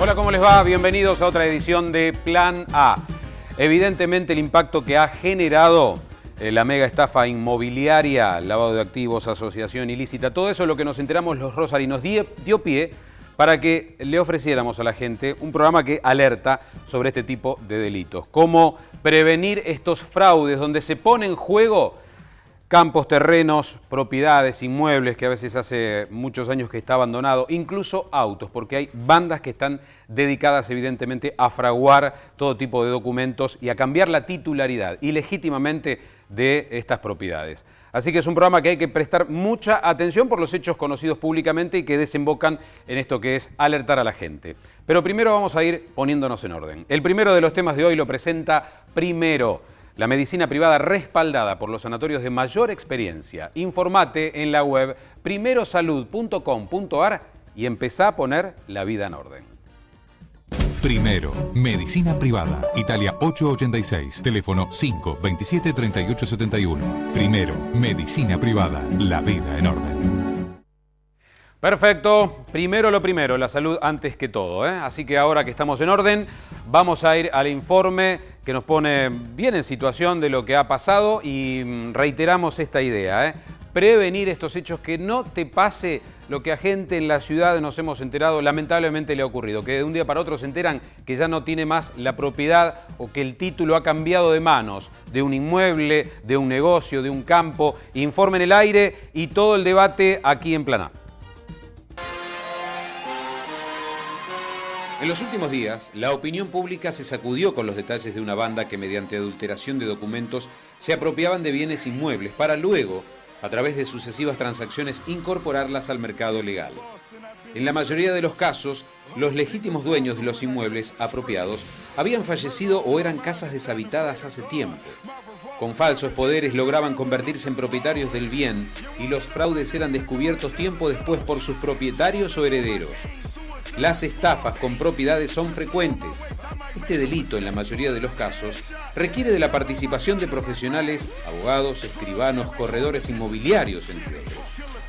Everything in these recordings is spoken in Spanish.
Hola, ¿cómo les va? Bienvenidos a otra edición de Plan A. Evidentemente el impacto que ha generado la mega estafa inmobiliaria, lavado de activos, asociación ilícita, todo eso es lo que nos enteramos los rosarinos dio pie para que le ofreciéramos a la gente un programa que alerta sobre este tipo de delitos. Cómo prevenir estos fraudes donde se pone en juego campos, terrenos, propiedades, inmuebles que a veces hace muchos años que está abandonado, incluso autos, porque hay bandas que están dedicadas evidentemente a fraguar todo tipo de documentos y a cambiar la titularidad ilegítimamente de estas propiedades. Así que es un programa que hay que prestar mucha atención por los hechos conocidos públicamente y que desembocan en esto que es alertar a la gente. Pero primero vamos a ir poniéndonos en orden. El primero de los temas de hoy lo presenta Primero, la medicina privada respaldada por los sanatorios de mayor experiencia. Informate en la web primerosalud.com.ar y empezá a poner la vida en orden. Primero, medicina privada, Italia 886, teléfono 5 27 38 71. Primero, medicina privada, la vida en orden. Perfecto, primero lo primero, la salud antes que todo, ¿eh? Así que ahora que estamos en orden, vamos a ir al informe que nos pone bien en situación de lo que ha pasado y reiteramos esta idea, ¿eh? Prevenir estos hechos, que no te pase lo que a gente en la ciudad nos hemos enterado, lamentablemente le ha ocurrido, que de un día para otro se enteran que ya no tiene más la propiedad o que el título ha cambiado de manos, de un inmueble, de un negocio, de un campo. Informe en el aire y todo el debate aquí en Plan A. En los últimos días, la opinión pública se sacudió con los detalles de una banda que mediante adulteración de documentos se apropiaban de bienes inmuebles para luego, a través de sucesivas transacciones, incorporarlas al mercado legal. En la mayoría de los casos, los legítimos dueños de los inmuebles apropiados habían fallecido o eran casas deshabitadas hace tiempo. Con falsos poderes lograban convertirse en propietarios del bien y los fraudes eran descubiertos tiempo después por sus propietarios o herederos. Las estafas con propiedades son frecuentes. Este delito, en la mayoría de los casos, requiere de la participación de profesionales, abogados, escribanos, corredores inmobiliarios, entre otros.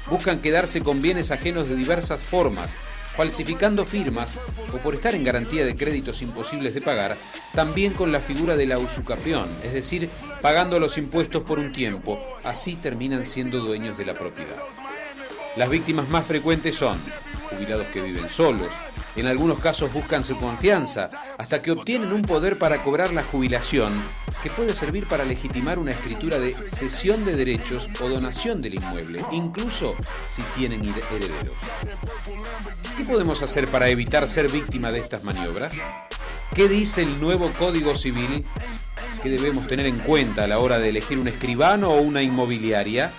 Buscan quedarse con bienes ajenos de diversas formas, falsificando firmas o por estar en garantía de créditos imposibles de pagar, también con la figura de la usucapión, es decir, pagando los impuestos por un tiempo, así terminan siendo dueños de la propiedad. Las víctimas más frecuentes son jubilados que viven solos, en algunos casos buscan su confianza, hasta que obtienen un poder para cobrar la jubilación, que puede servir para legitimar una escritura de cesión de derechos o donación del inmueble, incluso si tienen herederos. ¿Qué podemos hacer para evitar ser víctima de estas maniobras? ¿Qué dice el nuevo Código Civil? ¿Qué debemos tener en cuenta a la hora de elegir un escribano o una inmobiliaria?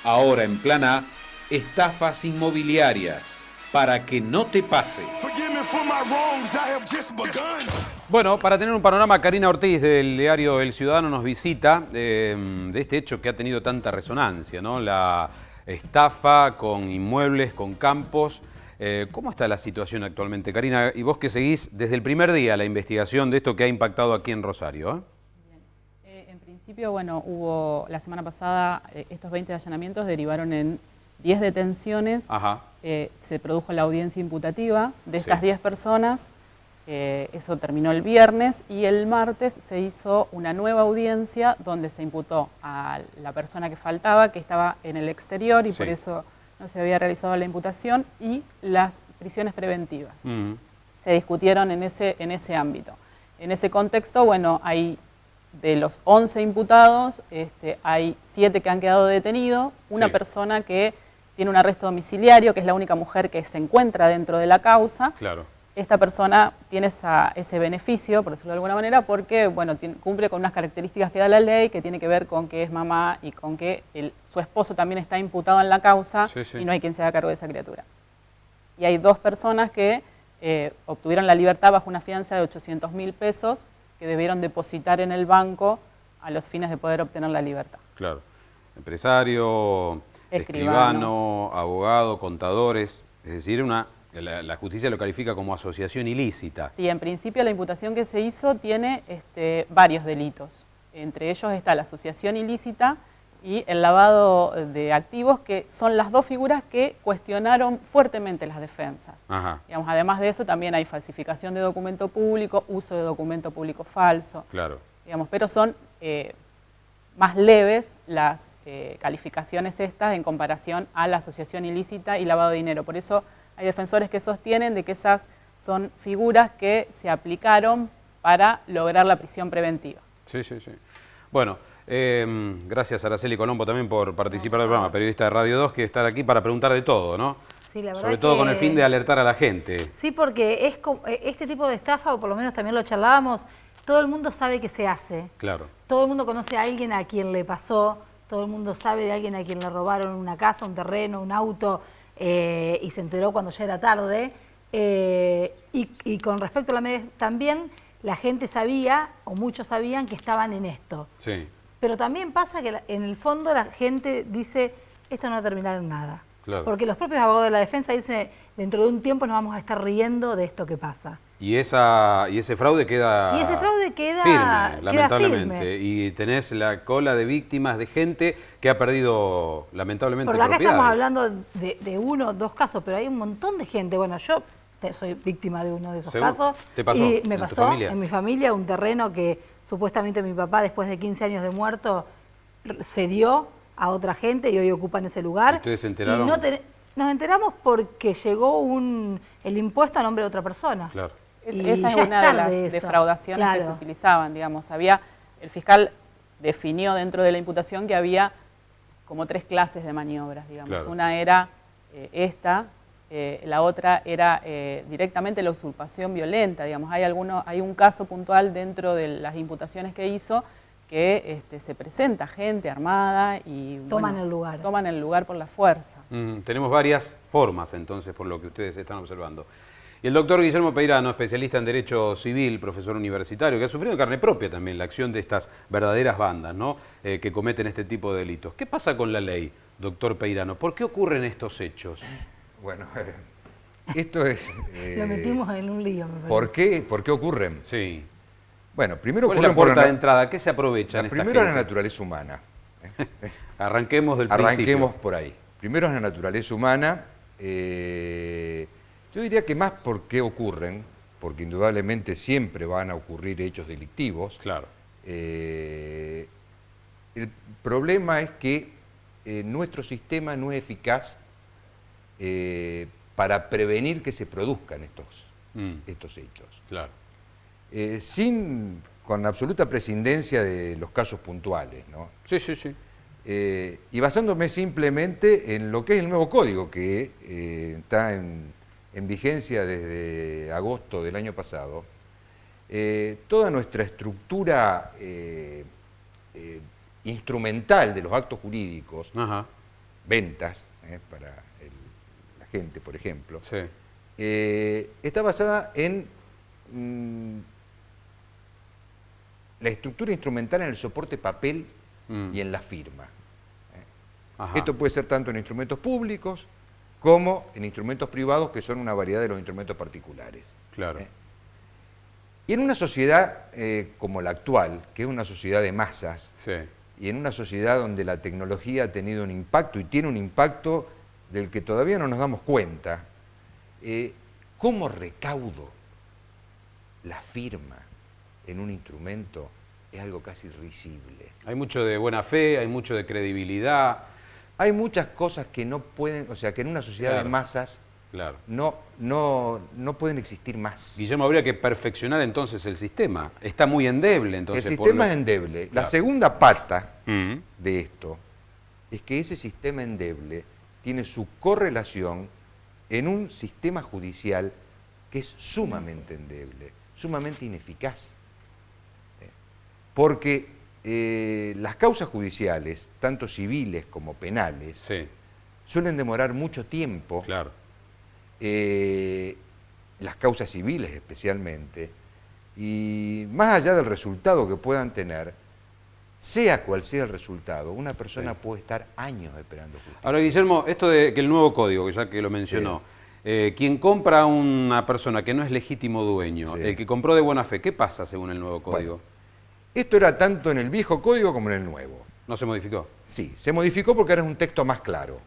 Ahora en Plan A, estafas inmobiliarias, para que no te pase. Bueno, para tener un panorama, Karina Ortiz del diario El Ciudadano nos visita de este hecho que ha tenido tanta resonancia, ¿no? La estafa con inmuebles, con campos. ¿Cómo está la situación actualmente, Karina? Y vos que seguís desde el primer día la investigación de esto que ha impactado aquí en Rosario, ¿eh? En principio, bueno, hubo la semana pasada estos 20 allanamientos derivaron en 10 detenciones. Ajá. Se produjo la audiencia imputativa de estas 10 personas. Eso terminó el viernes y el martes se hizo una nueva audiencia donde se imputó a la persona que faltaba, que estaba en el exterior y por eso no se había realizado la imputación, y las prisiones preventivas. Se discutieron en ese ámbito. En ese contexto, bueno, hay de los 11 imputados, hay 7 que han quedado detenidos, una persona que tiene un arresto domiciliario, que es la única mujer que se encuentra dentro de la causa. Claro. Esta persona tiene ese beneficio, por decirlo de alguna manera, porque bueno, cumple con unas características que da la ley, que tiene que ver con que es mamá y con que su esposo también está imputado en la causa y no hay quien se haga cargo de esa criatura. Y hay 2 personas que obtuvieron la libertad bajo una fianza de 800.000 pesos que debieron depositar en el banco a los fines de poder obtener la libertad. Claro. Empresario, escribano, abogado, contadores, es decir, la justicia lo califica como asociación ilícita. Sí, en principio la imputación que se hizo tiene varios delitos. Entre ellos está la asociación ilícita y el lavado de activos, que son las dos figuras que cuestionaron fuertemente las defensas. Ajá. Digamos, además de eso, también hay falsificación de documento público, uso de documento público falso. Claro. Digamos, pero son más leves las calificaciones estas en comparación a la asociación ilícita y lavado de dinero. Por eso hay defensores que sostienen de que esas son figuras que se aplicaron para lograr la prisión preventiva. Sí, sí, sí. Bueno, gracias Araceli Colombo también por participar del programa, periodista de Radio 2, que estar aquí para preguntar de todo, ¿no? Sí, la verdad sobre todo que... con el fin de alertar a la gente. Sí, porque es este tipo de estafa, o por lo menos también lo charlábamos, todo el mundo sabe que se hace. Claro. Todo el mundo conoce a alguien a quien le pasó, todo el mundo sabe de alguien a quien le robaron una casa, un terreno, un auto, y se enteró cuando ya era tarde. Y con respecto a la media, también la gente sabía, o muchos sabían, que estaban en esto. Sí. Pero también pasa que en el fondo la gente dice, esto no va a terminar en nada. Claro. Porque los propios abogados de la defensa dicen, dentro de un tiempo nos vamos a estar riendo de esto que pasa. Y ese fraude queda firme, lamentablemente. Firme. Y tenés la cola de víctimas, de gente que ha perdido, lamentablemente, Porque acá propiedades. estamos hablando de uno o dos casos, pero hay un montón de gente. Bueno, yo soy víctima de uno de esos casos. ¿Te pasó? Y me ¿En tu pasó familia? en mi familia un terreno que supuestamente mi papá, después de 15 años de muerto, cedió a otra gente y hoy ocupan ese lugar. ¿Ustedes se enteraron? Y nos enteramos porque llegó el impuesto a nombre de otra persona. Claro. Esa es ya una de las eso. defraudaciones que se Claro. utilizaban, digamos. El fiscal definió dentro de la imputación que había como 3 clases de maniobras, digamos. Claro. Una era la otra era directamente la usurpación violenta, digamos. Hay un caso puntual dentro de las imputaciones que hizo que se presenta gente armada y Toman el lugar. Toman el lugar por la fuerza. Tenemos varias formas, entonces, por lo que ustedes están observando. Y el doctor Guillermo Peirano, especialista en Derecho Civil, profesor universitario, que ha sufrido en carne propia también la acción de estas verdaderas bandas, ¿no? Que cometen este tipo de delitos. ¿Qué pasa con la ley, doctor Peirano? ¿Por qué ocurren estos hechos? Bueno, esto es... Lo metimos en un lío, me ¿Por parece. qué? ¿Por qué ocurren? Sí. Bueno, primero ¿Cuál es la ocurren puerta de entrada? ¿Qué se aprovechan esta primero es la gente? naturaleza humana. Arranquemos del Arranquemos principio. por ahí. Primero es la naturaleza humana. Yo diría que más por qué ocurren, porque indudablemente siempre van a ocurrir hechos delictivos. Claro. El problema es que nuestro sistema no es eficaz para prevenir que se produzcan estos hechos. Claro. Con absoluta prescindencia de los casos puntuales, ¿no? Sí, sí, sí. Y basándome simplemente en lo que es el nuevo código, que está en vigencia desde agosto del año pasado, toda nuestra estructura instrumental de los actos jurídicos, Ajá. ventas para la gente, por ejemplo, Sí. está basada en la estructura instrumental en el soporte papel y en la firma. Ajá. Esto puede ser tanto en instrumentos públicos como en instrumentos privados, que son una variedad de los instrumentos particulares. Claro. Y en una sociedad como la actual, que es una sociedad de masas, Sí. y en una sociedad donde la tecnología ha tenido un impacto y tiene un impacto del que todavía no nos damos cuenta, ¿cómo recaudo la firma en un instrumento? Es algo casi risible. Hay mucho de buena fe, hay mucho de credibilidad. Hay muchas cosas que no pueden, o sea, que en una sociedad Claro. de masas Claro. no pueden existir más. Guillermo, habría que perfeccionar entonces el sistema. Está muy endeble entonces. El por sistema lo- es endeble. Claro. La segunda pata Mm. de esto es que ese sistema endeble tiene su correlación en un sistema judicial que es sumamente endeble, sumamente ineficaz. Porque las causas judiciales, tanto civiles como penales, Sí, suelen demorar mucho tiempo. claro. Las causas civiles especialmente, y más allá del resultado que puedan tener, sea cual sea el resultado, una persona Sí. puede estar años esperando justicia. Ahora, Guillermo, esto de que el nuevo código, ya que lo mencionó, quien compra a una persona que no es legítimo dueño, Sí. el que compró de buena fe, ¿qué pasa según el nuevo código? Esto era tanto en el viejo código como en el nuevo. ¿No se modificó? Sí, se modificó porque ahora es un texto más claro.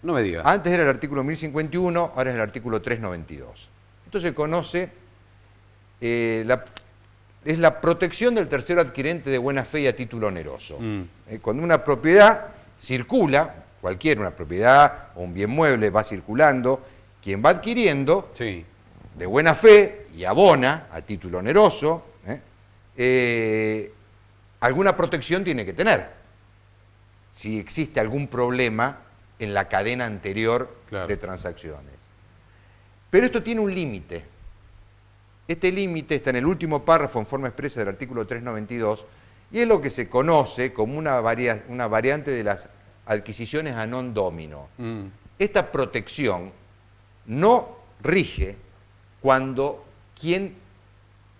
No me diga. Antes era el artículo 1051, ahora es el artículo 392. Esto se conoce, es la protección del tercero adquirente de buena fe y a título oneroso. Cuando una propiedad circula, una propiedad o un bien mueble va circulando, quien va adquiriendo Sí. de buena fe y abona a título oneroso, alguna protección tiene que tener. Si existe algún problema en la cadena anterior de transacciones. Pero esto tiene un límite. Este límite está en el último párrafo en forma expresa del artículo 392 y es lo que se conoce como una variante de las adquisiciones a non domino. Esta protección no rige cuando quien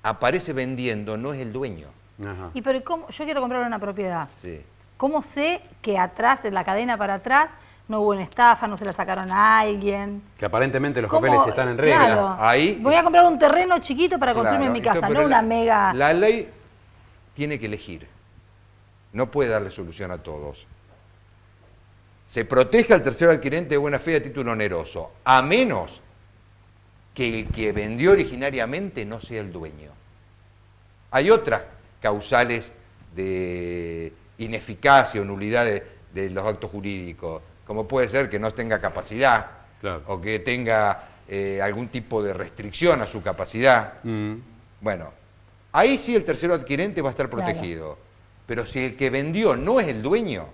aparece vendiendo no es el dueño. Ajá. Y pero ¿cómo? Yo quiero comprar una propiedad. Sí. ¿Cómo sé que atrás, en la cadena para atrás, no hubo una estafa, no se la sacaron a alguien? Que aparentemente los ¿Cómo? papeles están en regla. Claro. Ahí- Voy a comprar un terreno chiquito para construirme Claro, mi casa, pero no una mega... La ley tiene que elegir. No puede darle solución a todos. Se protege al tercero adquirente de buena fe a título oneroso, a menos que el que vendió originariamente no sea el dueño. Hay otras causales de ineficacia o nulidad de los actos jurídicos, como puede ser que no tenga capacidad, Claro. o que tenga algún tipo de restricción a su capacidad. Bueno, ahí sí el tercero adquirente va a estar protegido. Pero si el que vendió no es el dueño,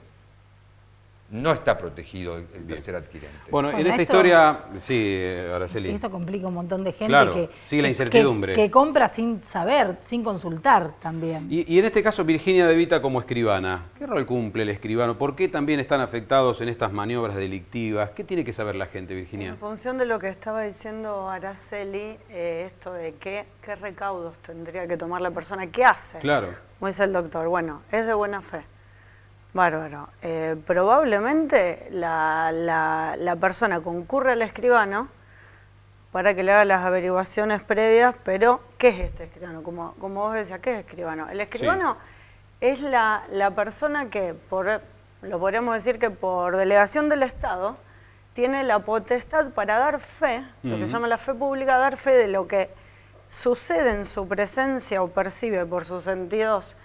no está protegido el tercer adquirente. Bueno, en Bueno, esta esto- historia, sí, Araceli. Esto complica un montón de gente Claro, sigue la incertidumbre. que compra sin saber, sin consultar también. Y en este caso, Virginia De Vita como escribana, ¿qué rol cumple el escribano? ¿Por qué también están afectados en estas maniobras delictivas? ¿Qué tiene que saber la gente, Virginia? En función de lo que estaba diciendo Araceli, esto de qué recaudos tendría que tomar la persona, ¿qué hace? Claro. Como dice el doctor, bueno, es de buena fe. Bárbaro. Probablemente la persona concurre al escribano para que le haga las averiguaciones previas, pero ¿qué es este escribano? Como vos decías, ¿qué es escribano? El escribano es la persona que, lo podríamos decir que por delegación del Estado, tiene la potestad para dar fe, lo que se llama la fe pública, dar fe de lo que sucede en su presencia o percibe por sus sentidos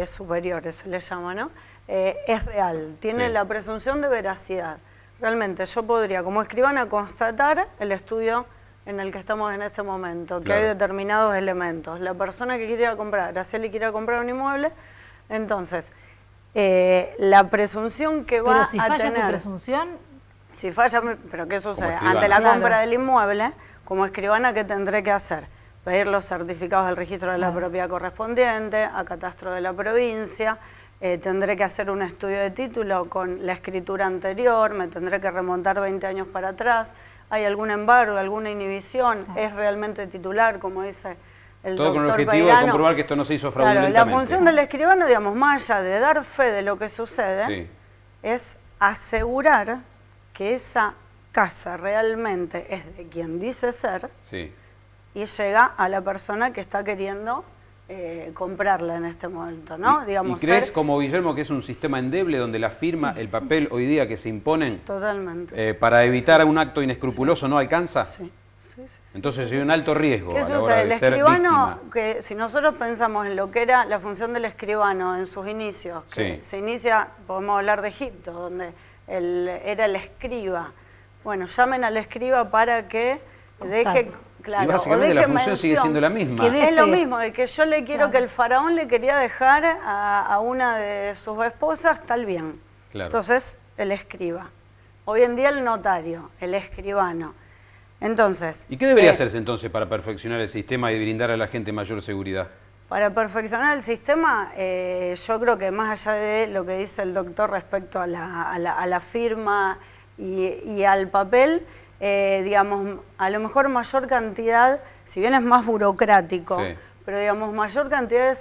superiores, se le llama, ¿no? Es real, tiene la presunción de veracidad. Realmente yo podría, como escribana, constatar el estudio en el que estamos en este momento, que hay determinados elementos. La persona que quiere ir a comprar, Araceli quiere ir a comprar un inmueble, entonces, la presunción que va Pero si a falla tener... tu presunción, Si falla, ¿pero qué sucede? escribana. Ante la Claro. compra del inmueble, como escribana, ¿qué tendré que hacer? Pedir los certificados del registro de la propiedad correspondiente, a catastro de la provincia, tendré que hacer un estudio de título con la escritura anterior, me tendré que remontar 20 años para atrás, hay algún embargo, alguna inhibición, es realmente titular, como dice el Todo doctor con el objetivo Peirano. de comprobar que esto no se hizo Claro, fraudulentamente. la función del escribano, digamos, más allá de dar fe de lo que sucede, Sí. es asegurar que esa casa realmente es de quien dice ser Sí. y llega a la persona que está queriendo comprarla en este momento, ¿no? ¿Y crees, como Guillermo, que es un sistema endeble donde la firma, el papel hoy día que se imponen Totalmente. para evitar un acto inescrupuloso no alcanza? Sí. Entonces hay un alto riesgo ¿Qué a la hora sucede? El de ser escribano, víctima. que si nosotros pensamos en lo que era la función del escribano en sus inicios, que se inicia, podemos hablar de Egipto, donde era el escriba. Bueno, llamen al escriba para que deje... Claro, Y básicamente la deje función sigue mención. siendo la misma. Que de- Es lo F. mismo, de que yo le quiero que el faraón le quería dejar a una de sus esposas tal bien. Claro. Entonces, el escriba. Hoy en día el notario, el escribano. Entonces... ¿Y qué debería hacerse entonces para perfeccionar el sistema y brindar a la gente mayor seguridad? Para perfeccionar el sistema, yo creo que más allá de lo que dice el doctor respecto a la firma y al papel, digamos, a lo mejor mayor cantidad, si bien es más burocrático, Sí. pero digamos, mayor cantidad de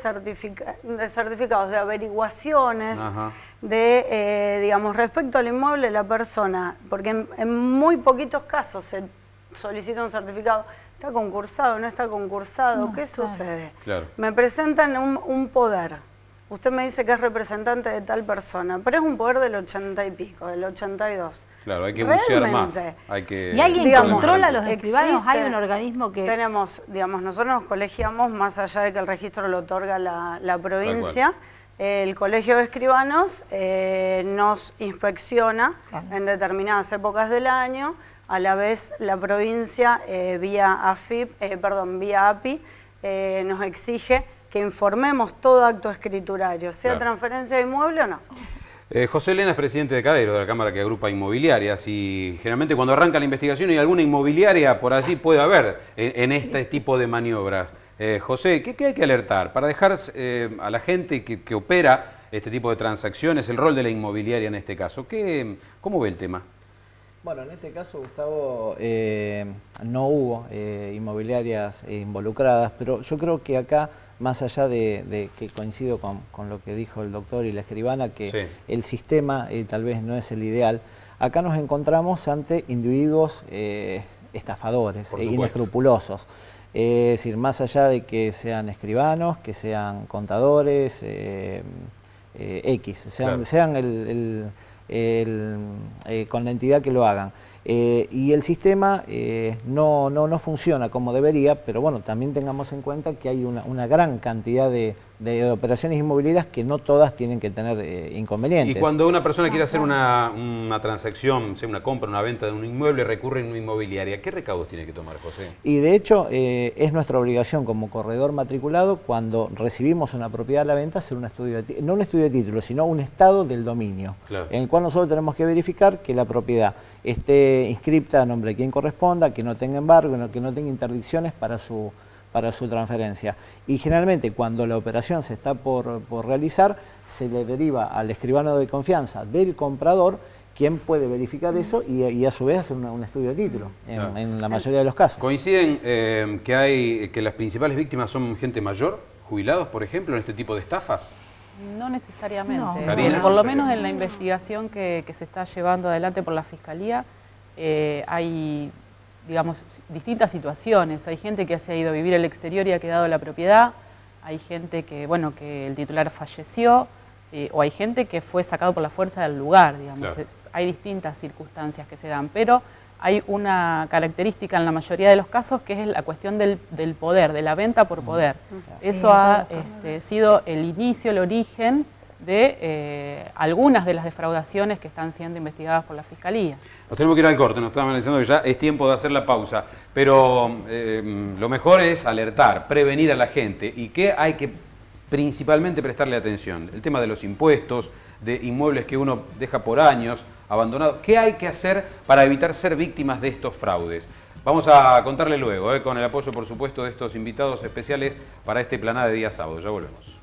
certificados, de averiguaciones, Ajá. digamos, respecto al inmueble de la persona, porque en muy poquitos casos se solicita un certificado. ¿Está concursado? ¿No está concursado? ¿Qué sucede? Claro. Me presentan un poder, usted me dice que es representante de tal persona, pero es un poder del 80 y pico, del 82. Claro, hay que bucear más. ¿Y alguien controla a los escribanos? ¿Hay un organismo que...? Tenemos, digamos, nosotros nos colegiamos, más allá de que el registro lo otorga la provincia, el Colegio de Escribanos nos inspecciona en determinadas épocas del año. A la vez la provincia vía API nos exige que informemos todo acto escriturario, sea transferencia de inmueble o no. José Elena es presidente de Cadero, de la Cámara que agrupa inmobiliarias, y generalmente cuando arranca la investigación y alguna inmobiliaria por allí puede haber en este tipo de maniobras. José, ¿qué hay que alertar para dejar a la gente que opera este tipo de transacciones, el rol de la inmobiliaria en este caso? ¿Cómo ve el tema? Bueno, en este caso, Gustavo, no hubo inmobiliarias involucradas, pero yo creo que acá, más allá de que coincido con lo que dijo el doctor y la escribana, que el sistema tal vez no es el ideal, acá nos encontramos ante individuos estafadores, inescrupulosos. Es decir, más allá de que sean escribanos, que sean contadores, sean con la entidad que lo hagan. Y el sistema no funciona como debería, pero bueno, también tengamos en cuenta que hay una gran cantidad de operaciones inmobiliarias que no todas tienen que tener inconvenientes. Y cuando una persona quiere hacer una transacción, sea una compra, una venta de un inmueble, recurre a una inmobiliaria, ¿qué recaudos tiene que tomar, José? Y de hecho es nuestra obligación como corredor matriculado, cuando recibimos una propiedad a la venta, hacer un estudio no un estudio de título, sino un estado del dominio, en el cual nosotros tenemos que verificar que la propiedad esté inscripta a nombre de quien corresponda, que no tenga embargo, que no tenga interdicciones para su transferencia. Y generalmente cuando la operación se está por realizar, se le deriva al escribano de confianza del comprador, quien puede verificar eso y a su vez hacer un estudio de título, en la mayoría de los casos. ¿Coinciden que las principales víctimas son gente mayor, jubilados, por ejemplo, en este tipo de estafas? No necesariamente. No. Por lo menos en la investigación que se está llevando adelante por la Fiscalía, hay, digamos, distintas situaciones. Hay gente que se ha ido a vivir al exterior y ha quedado la propiedad. Hay gente que, bueno, que el titular falleció, o hay gente que fue sacado por la fuerza del lugar, digamos. Hay distintas circunstancias que se dan, pero hay una característica en la mayoría de los casos que es la cuestión del poder, de la venta por poder. Eso ha sido el inicio, el origen de algunas de las defraudaciones que están siendo investigadas por la Fiscalía. Nos tenemos que ir al corte, nos estaban diciendo que ya es tiempo de hacer la pausa, pero lo mejor es alertar, prevenir a la gente. ¿Y qué hay que principalmente prestarle atención? El tema de los impuestos, de inmuebles que uno deja por años abandonados. ¿Qué hay que hacer para evitar ser víctimas de estos fraudes? Vamos a contarle luego, con el apoyo, por supuesto, de estos invitados especiales para este Planada de día sábado. Ya volvemos.